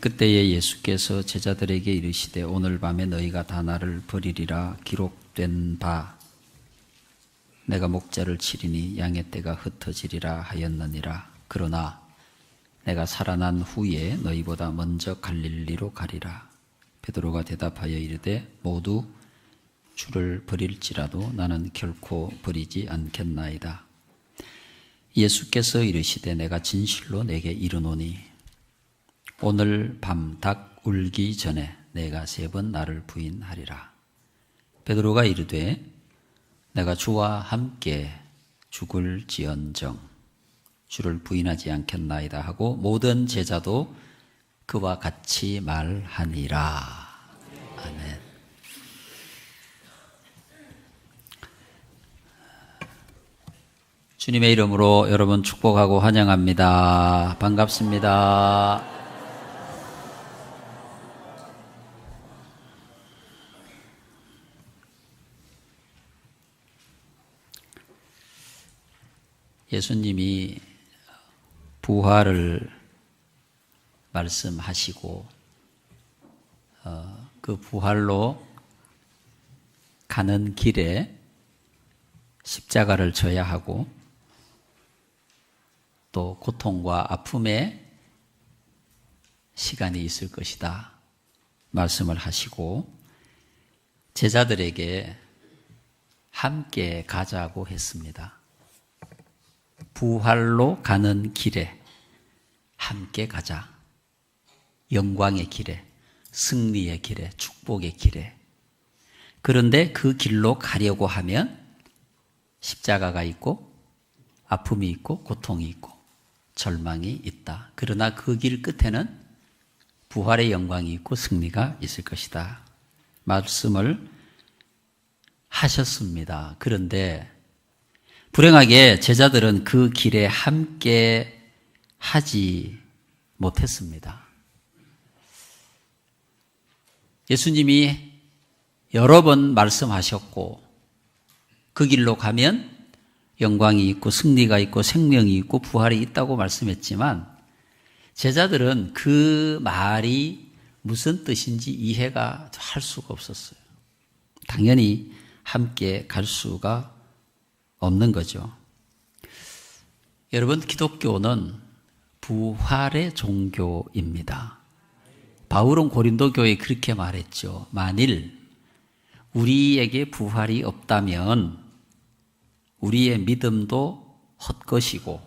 그때에 예수께서 제자들에게 이르시되 오늘 밤에 너희가 다 나를 버리리라 기록된 바 내가 목자를 치리니 양의 떼가 흩어지리라 하였느니라. 그러나 내가 살아난 후에 너희보다 먼저 갈릴리로 가리라. 베드로가 대답하여 이르되 모두 주를 버릴지라도 나는 결코 버리지 않겠나이다. 예수께서 이르시되 내가 진실로 내게 이르노니 오늘 밤 닭 울기 전에 내가 3번 나를 부인하리라. 베드로가 이르되 내가 주와 함께 죽을지언정 주를 부인하지 않겠나이다 하고 모든 제자도 그와 같이 말하니라. 아멘. 주님의 이름으로 여러분 축복하고 환영합니다. 반갑습니다. 예수님이 부활을 말씀하시고 그 부활로 가는 길에 십자가를 져야 하고 또 고통과 아픔의 시간이 있을 것이다 말씀을 하시고 제자들에게 함께 가자고 했습니다. 부활로 가는 길에 함께 가자. 영광의 길에, 승리의 길에, 축복의 길에. 그런데 그 길로 가려고 하면 십자가가 있고 아픔이 있고 고통이 있고 절망이 있다. 그러나 그 길 끝에는 부활의 영광이 있고 승리가 있을 것이다. 말씀을 하셨습니다. 그런데 불행하게 제자들은 그 길에 함께 하지 못했습니다. 예수님이 여러 번 말씀하셨고 그 길로 가면 영광이 있고 승리가 있고 생명이 있고 부활이 있다고 말씀했지만 제자들은 그 말이 무슨 뜻인지 이해가 할 수가 없었어요. 당연히 함께 갈 수가 없는 거죠. 여러분, 기독교는 부활의 종교입니다. 바울은 고린도 교회에 그렇게 말했죠. 만일 우리에게 부활이 없다면 우리의 믿음도 헛것이고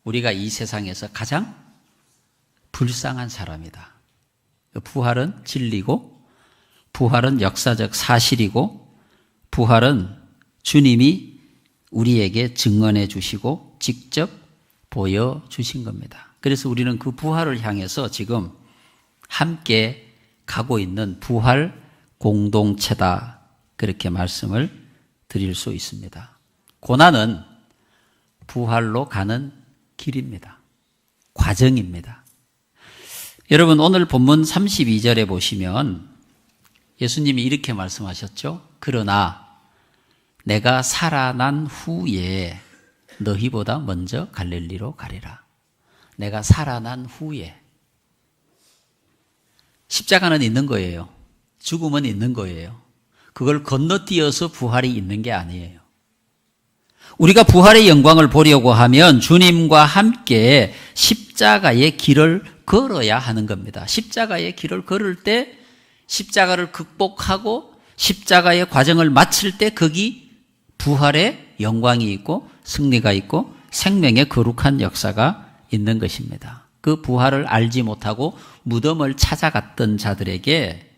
우리가 이 세상에서 가장 불쌍한 사람이다. 부활은 진리고 부활은 역사적 사실이고 부활은 주님이 우리에게 증언해 주시고 직접 보여주신 겁니다. 그래서 우리는 그 부활을 향해서 지금 함께 가고 있는 부활 공동체다. 그렇게 말씀을 드릴 수 있습니다. 고난은 부활로 가는 길입니다. 과정입니다. 여러분 오늘 본문 32절에 보시면 예수님이 이렇게 말씀하셨죠. 그러나 내가 살아난 후에 너희보다 먼저 갈릴리로 가리라. 내가 살아난 후에. 십자가는 있는 거예요. 죽음은 있는 거예요. 그걸 건너뛰어서 부활이 있는 게 아니에요. 우리가 부활의 영광을 보려고 하면 주님과 함께 십자가의 길을 걸어야 하는 겁니다. 십자가의 길을 걸을 때 십자가를 극복하고 십자가의 과정을 마칠 때 거기 부활의 영광이 있고 승리가 있고 생명의 거룩한 역사가 있는 것입니다. 그 부활을 알지 못하고 무덤을 찾아갔던 자들에게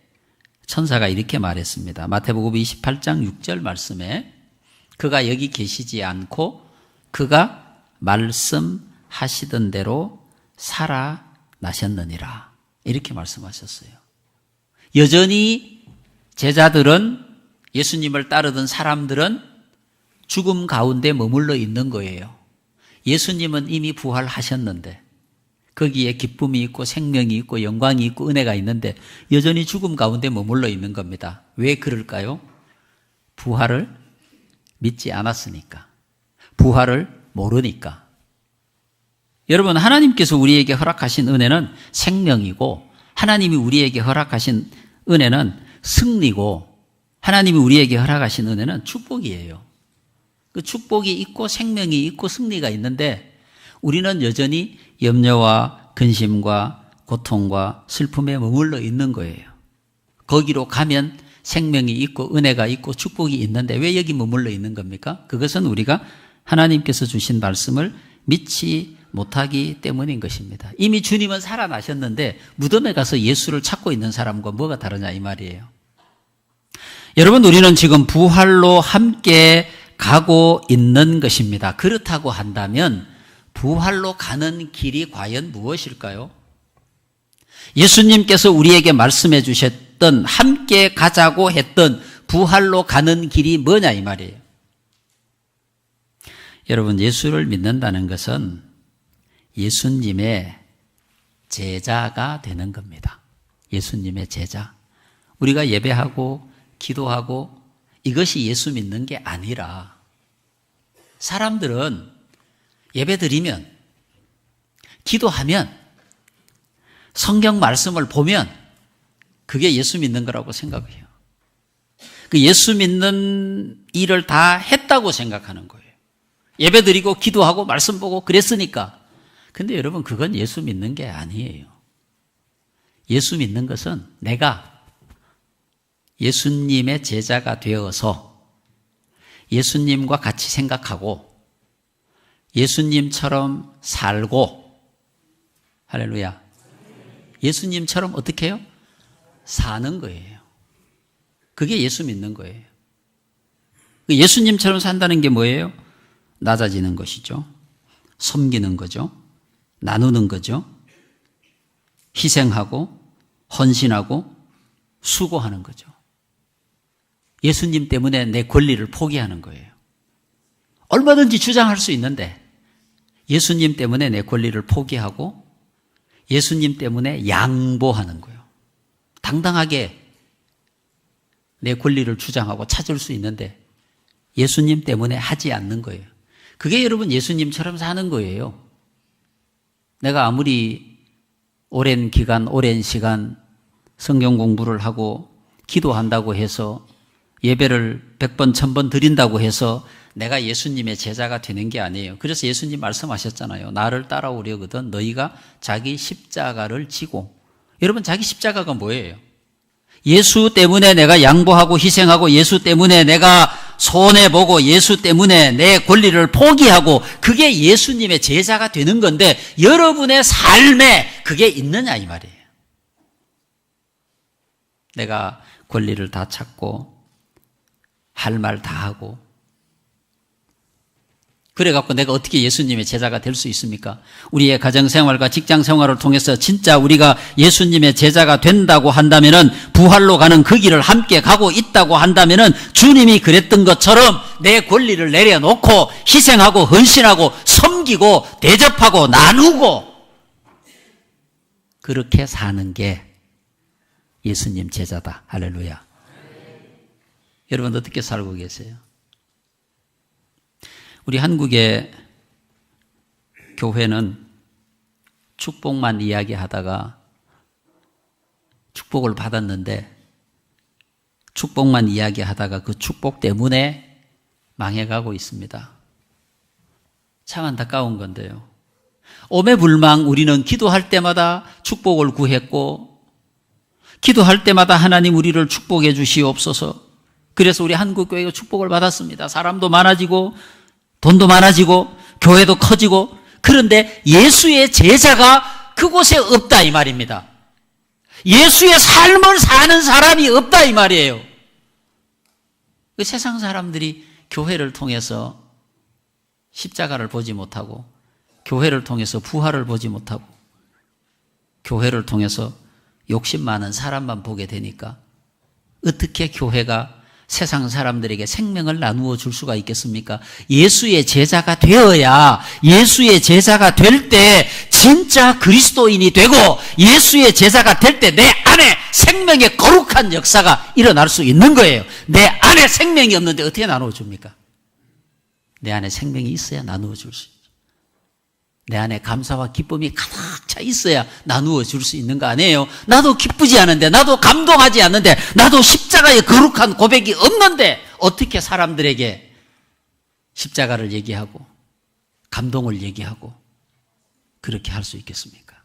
천사가 이렇게 말했습니다. 마태복음 28장 6절 말씀에 그가 여기 계시지 않고 그가 말씀하시던 대로 살아나셨느니라. 이렇게 말씀하셨어요. 여전히 제자들은 예수님을 따르던 사람들은 죽음 가운데 머물러 있는 거예요. 예수님은 이미 부활하셨는데 거기에 기쁨이 있고 생명이 있고 영광이 있고 은혜가 있는데 여전히 죽음 가운데 머물러 있는 겁니다. 왜 그럴까요? 부활을 믿지 않았으니까. 부활을 모르니까. 여러분, 하나님께서 우리에게 허락하신 은혜는 생명이고, 하나님이 우리에게 허락하신 은혜는 승리고, 하나님이 우리에게 허락하신 은혜는 축복이에요. 그 축복이 있고 생명이 있고 승리가 있는데 우리는 여전히 염려와 근심과 고통과 슬픔에 머물러 있는 거예요. 거기로 가면 생명이 있고 은혜가 있고 축복이 있는데 왜 여기 머물러 있는 겁니까? 그것은 우리가 하나님께서 주신 말씀을 믿지 못하기 때문인 것입니다. 이미 주님은 살아나셨는데 무덤에 가서 예수를 찾고 있는 사람과 뭐가 다르냐 이 말이에요. 여러분, 우리는 지금 부활로 함께 가고 있는 것입니다. 그렇다고 한다면 부활로 가는 길이 과연 무엇일까요? 예수님께서 우리에게 말씀해 주셨던 함께 가자고 했던 부활로 가는 길이 뭐냐 이 말이에요. 여러분, 예수를 믿는다는 것은 예수님의 제자가 되는 겁니다. 예수님의 제자. 우리가 예배하고 기도하고 이것이 예수 믿는 게 아니라 사람들은 예배 드리면 기도하면 성경 말씀을 보면 그게 예수 믿는 거라고 생각해요. 그 예수 믿는 일을 다 했다고 생각하는 거예요. 예배 드리고 기도하고 말씀 보고 그랬으니까. 근데 여러분, 그건 예수 믿는 게 아니에요. 예수 믿는 것은 내가 예수님의 제자가 되어서 예수님과 같이 생각하고 예수님처럼 살고, 할렐루야, 예수님처럼 어떻게 해요? 사는 거예요. 그게 예수 믿는 거예요. 예수님처럼 산다는 게 뭐예요? 낮아지는 것이죠. 섬기는 거죠. 나누는 거죠. 희생하고 헌신하고 수고하는 거죠. 예수님 때문에 내 권리를 포기하는 거예요. 얼마든지 주장할 수 있는데 예수님 때문에 내 권리를 포기하고 예수님 때문에 양보하는 거예요. 당당하게 내 권리를 주장하고 찾을 수 있는데 예수님 때문에 하지 않는 거예요. 그게 여러분 예수님처럼 사는 거예요. 내가 아무리 오랜 기간, 오랜 시간 성경 공부를 하고 기도한다고 해서 예배를 100번, 1000번 드린다고 해서 내가 예수님의 제자가 되는 게 아니에요. 그래서 예수님 말씀하셨잖아요. 나를 따라오려거든 너희가 자기 십자가를 지고. 여러분, 자기 십자가가 뭐예요? 예수 때문에 내가 양보하고 희생하고 예수 때문에 내가 손해보고 예수 때문에 내 권리를 포기하고 그게 예수님의 제자가 되는 건데 여러분의 삶에 그게 있느냐 이 말이에요. 내가 권리를 다 찾고 할 말 다 하고 그래갖고 내가 어떻게 예수님의 제자가 될 수 있습니까? 우리의 가정생활과 직장생활을 통해서 진짜 우리가 예수님의 제자가 된다고 한다면은 부활로 가는 그 길을 함께 가고 있다고 한다면은 주님이 그랬던 것처럼 내 권리를 내려놓고 희생하고 헌신하고 섬기고 대접하고 나누고 그렇게 사는 게 예수님 제자다. 할렐루야. 여러분 어떻게 살고 계세요? 우리 한국의 교회는 축복만 이야기하다가 축복을 받았는데 축복만 이야기하다가 그 축복 때문에 망해가고 있습니다. 참 안타까운 건데요. 오매불망 우리는 기도할 때마다 축복을 구했고 기도할 때마다 하나님 우리를 축복해 주시옵소서. 그래서 우리 한국교회가 축복을 받았습니다. 사람도 많아지고 돈도 많아지고 교회도 커지고 그런데 예수의 제자가 그곳에 없다 이 말입니다. 예수의 삶을 사는 사람이 없다 이 말이에요. 그 세상 사람들이 교회를 통해서 십자가를 보지 못하고 교회를 통해서 부활을 보지 못하고 교회를 통해서 욕심 많은 사람만 보게 되니까 어떻게 교회가 세상 사람들에게 생명을 나누어 줄 수가 있겠습니까? 예수의 제자가 되어야 예수의 제자가 될 때 진짜 그리스도인이 되고 예수의 제자가 될 때 내 안에 생명의 거룩한 역사가 일어날 수 있는 거예요. 내 안에 생명이 없는데 어떻게 나누어 줍니까? 내 안에 생명이 있어야 나누어 줄 수 있죠. 내 안에 감사와 기쁨이 가득 차 있어야 나누어 줄 수 있는 거 아니에요? 나도 기쁘지 않은데, 나도 감동하지 않는데, 나도 십자가의 거룩한 고백이 없는데 어떻게 사람들에게 십자가를 얘기하고 감동을 얘기하고 그렇게 할 수 있겠습니까?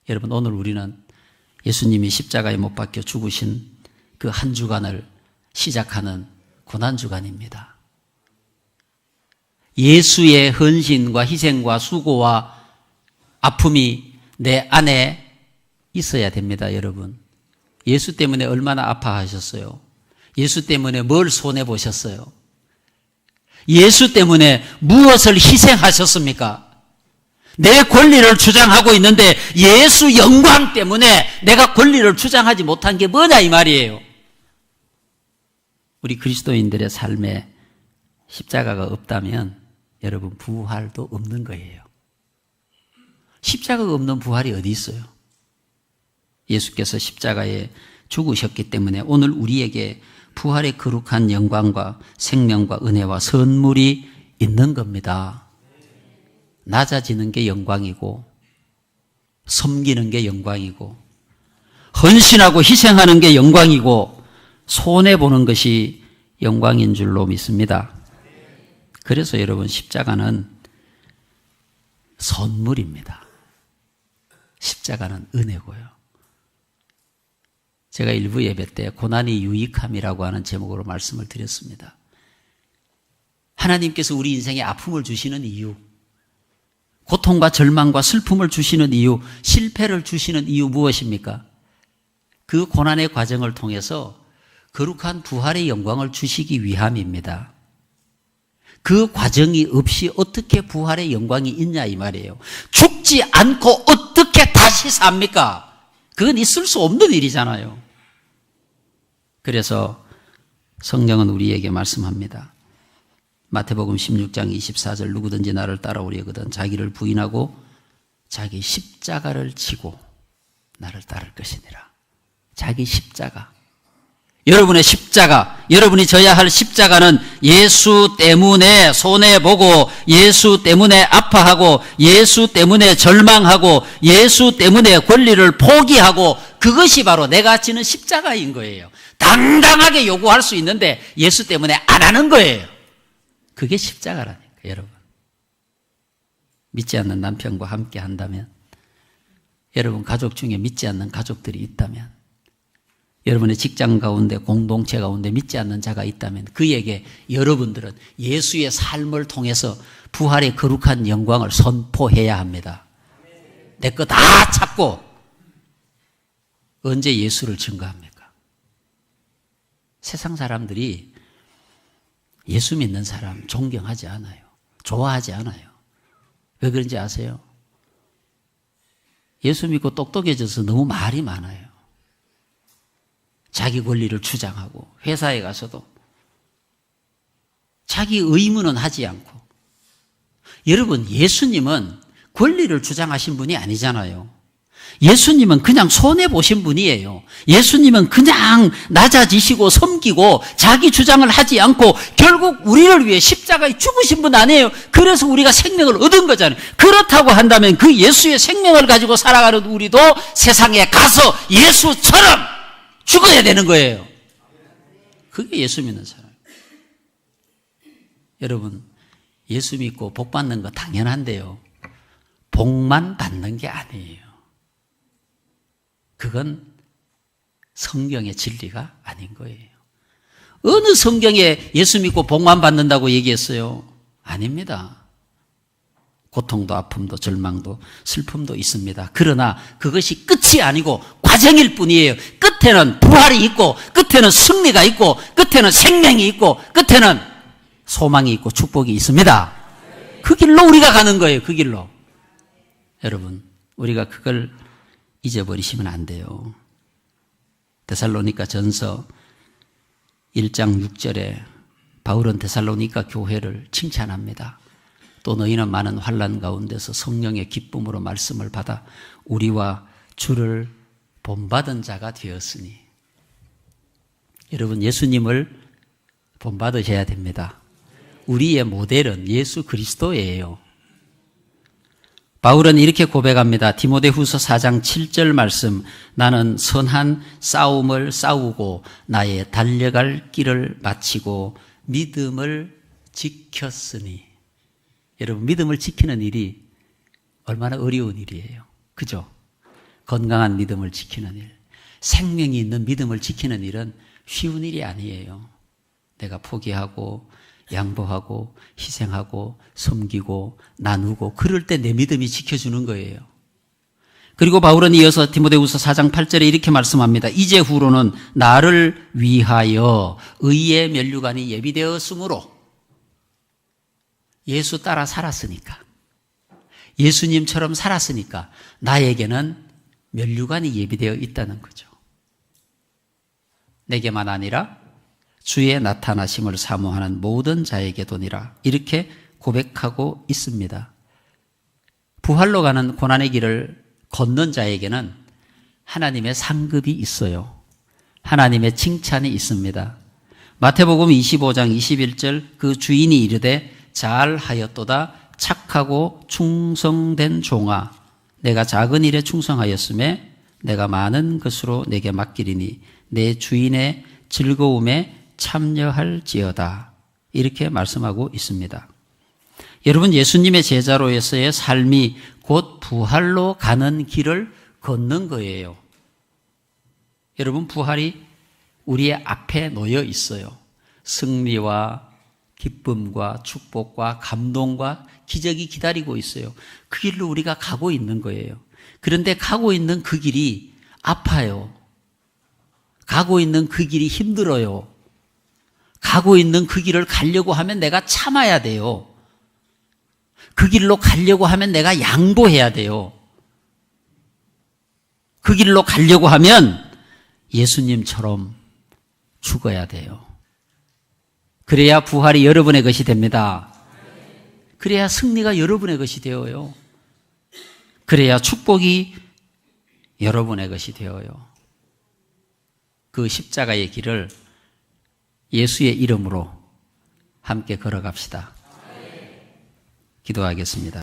여러분, 오늘 우리는 예수님이 십자가에 못 박혀 죽으신 그 한 주간을 시작하는 고난주간입니다. 예수의 헌신과 희생과 수고와 아픔이 내 안에 있어야 됩니다, 여러분. 예수 때문에 얼마나 아파하셨어요? 예수 때문에 뭘 손해보셨어요? 예수 때문에 무엇을 희생하셨습니까? 내 권리를 주장하고 있는데 예수 영광 때문에 내가 권리를 주장하지 못한 게 뭐냐 이 말이에요. 우리 그리스도인들의 삶에 십자가가 없다면 여러분 부활도 없는 거예요. 십자가가 없는 부활이 어디 있어요? 예수께서 십자가에 죽으셨기 때문에 오늘 우리에게 부활의 거룩한 영광과 생명과 은혜와 선물이 있는 겁니다. 낮아지는 게 영광이고 섬기는 게 영광이고 헌신하고 희생하는 게 영광이고 손해보는 것이 영광인 줄로 믿습니다. 그래서 여러분 십자가는 선물입니다. 십자가는 은혜고요. 제가 일부 예배 때 고난이 유익함이라고 하는 제목으로 말씀을 드렸습니다. 하나님께서 우리 인생에 아픔을 주시는 이유, 고통과 절망과 슬픔을 주시는 이유, 실패를 주시는 이유 무엇입니까? 그 고난의 과정을 통해서 거룩한 부활의 영광을 주시기 위함입니다. 그 과정이 없이 어떻게 부활의 영광이 있냐 이 말이에요. 죽지 않고 어떻게 다시 삽니까? 그건 있을 수 없는 일이잖아요. 그래서 성경은 우리에게 말씀합니다. 마태복음 16장 24절 누구든지 나를 따라오려거든 자기를 부인하고 자기 십자가를 지고 나를 따를 것이니라. 자기 십자가. 여러분의 십자가, 여러분이 져야 할 십자가는 예수 때문에 손해보고 예수 때문에 아파하고 예수 때문에 절망하고 예수 때문에 권리를 포기하고 그것이 바로 내가 지는 십자가인 거예요. 당당하게 요구할 수 있는데 예수 때문에 안 하는 거예요. 그게 십자가라니까 여러분. 믿지 않는 남편과 함께 한다면, 여러분 가족 중에 믿지 않는 가족들이 있다면, 여러분의 직장 가운데 공동체 가운데 믿지 않는 자가 있다면 그에게 여러분들은 예수의 삶을 통해서 부활의 거룩한 영광을 선포해야 합니다. 내 거 다 찾고 언제 예수를 증거합니까? 세상 사람들이 예수 믿는 사람 존경하지 않아요. 좋아하지 않아요. 왜 그런지 아세요? 예수 믿고 똑똑해져서 너무 말이 많아요. 자기 권리를 주장하고 회사에 가서도 자기 의무는 하지 않고. 여러분, 예수님은 권리를 주장하신 분이 아니잖아요. 예수님은 그냥 손해보신 분이에요. 예수님은 그냥 낮아지시고 섬기고 자기 주장을 하지 않고 결국 우리를 위해 십자가에 죽으신 분 아니에요. 그래서 우리가 생명을 얻은 거잖아요. 그렇다고 한다면 그 예수의 생명을 가지고 살아가는 우리도 세상에 가서 예수처럼 죽어야 되는 거예요. 그게 예수 믿는 사람. 여러분, 예수 믿고 복 받는 거 당연한데요. 복만 받는 게 아니에요. 그건 성경의 진리가 아닌 거예요. 어느 성경에 예수 믿고 복만 받는다고 얘기했어요? 아닙니다. 고통도 아픔도 절망도 슬픔도 있습니다. 그러나 그것이 끝이 아니고 과정일 뿐이에요. 끝에는 부활이 있고 끝에는 승리가 있고 끝에는 생명이 있고 끝에는 소망이 있고 축복이 있습니다. 그 길로 우리가 가는 거예요. 그 길로. 여러분, 우리가 그걸 잊어버리시면 안 돼요. 데살로니가 전서 1장 6절에 바울은 데살로니가 교회를 칭찬합니다. 또 너희는 많은 환난 가운데서 성령의 기쁨으로 말씀을 받아 우리와 주를 본받은 자가 되었으니. 여러분, 예수님을 본받으셔야 됩니다. 우리의 모델은 예수 그리스도예요. 바울은 이렇게 고백합니다. 디모데후서 4장 7절 말씀. 나는 선한 싸움을 싸우고 나의 달려갈 길을 마치고 믿음을 지켰으니. 여러분, 믿음을 지키는 일이 얼마나 어려운 일이에요. 그죠? 건강한 믿음을 지키는 일. 생명이 있는 믿음을 지키는 일은 쉬운 일이 아니에요. 내가 포기하고 양보하고 희생하고 섬기고 나누고 그럴 때 내 믿음이 지켜주는 거예요. 그리고 바울은 이어서 디모데후서 4장 8절에 이렇게 말씀합니다. 이제 후로는 나를 위하여 의의 면류관이 예비되었으므로 예수 따라 살았으니까 예수님처럼 살았으니까 나에게는 면류관이 예비되어 있다는 거죠. 내게만 아니라 주의 나타나심을 사모하는 모든 자에게도니라 이렇게 고백하고 있습니다. 부활로 가는 고난의 길을 걷는 자에게는 하나님의 상급이 있어요. 하나님의 칭찬이 있습니다. 마태복음 25장 21절 그 주인이 이르되 잘하였도다 착하고 충성된 종아 내가 작은 일에 충성하였음에 내가 많은 것으로 내게 맡기리니 내 주인의 즐거움에 참여할지어다 이렇게 말씀하고 있습니다. 여러분 예수님의 제자로서의 삶이 곧 부활로 가는 길을 걷는 거예요. 여러분 부활이 우리의 앞에 놓여 있어요. 승리와 기쁨과 축복과 감동과 기적이 기다리고 있어요. 그 길로 우리가 가고 있는 거예요. 그런데 가고 있는 그 길이 아파요. 가고 있는 그 길이 힘들어요. 가고 있는 그 길을 가려고 하면 내가 참아야 돼요. 그 길로 가려고 하면 내가 양보해야 돼요. 그 길로 가려고 하면 예수님처럼 죽어야 돼요. 그래야 부활이 여러분의 것이 됩니다. 그래야 승리가 여러분의 것이 되어요. 그래야 축복이 여러분의 것이 되어요. 그 십자가의 길을 예수의 이름으로 함께 걸어갑시다. 기도하겠습니다.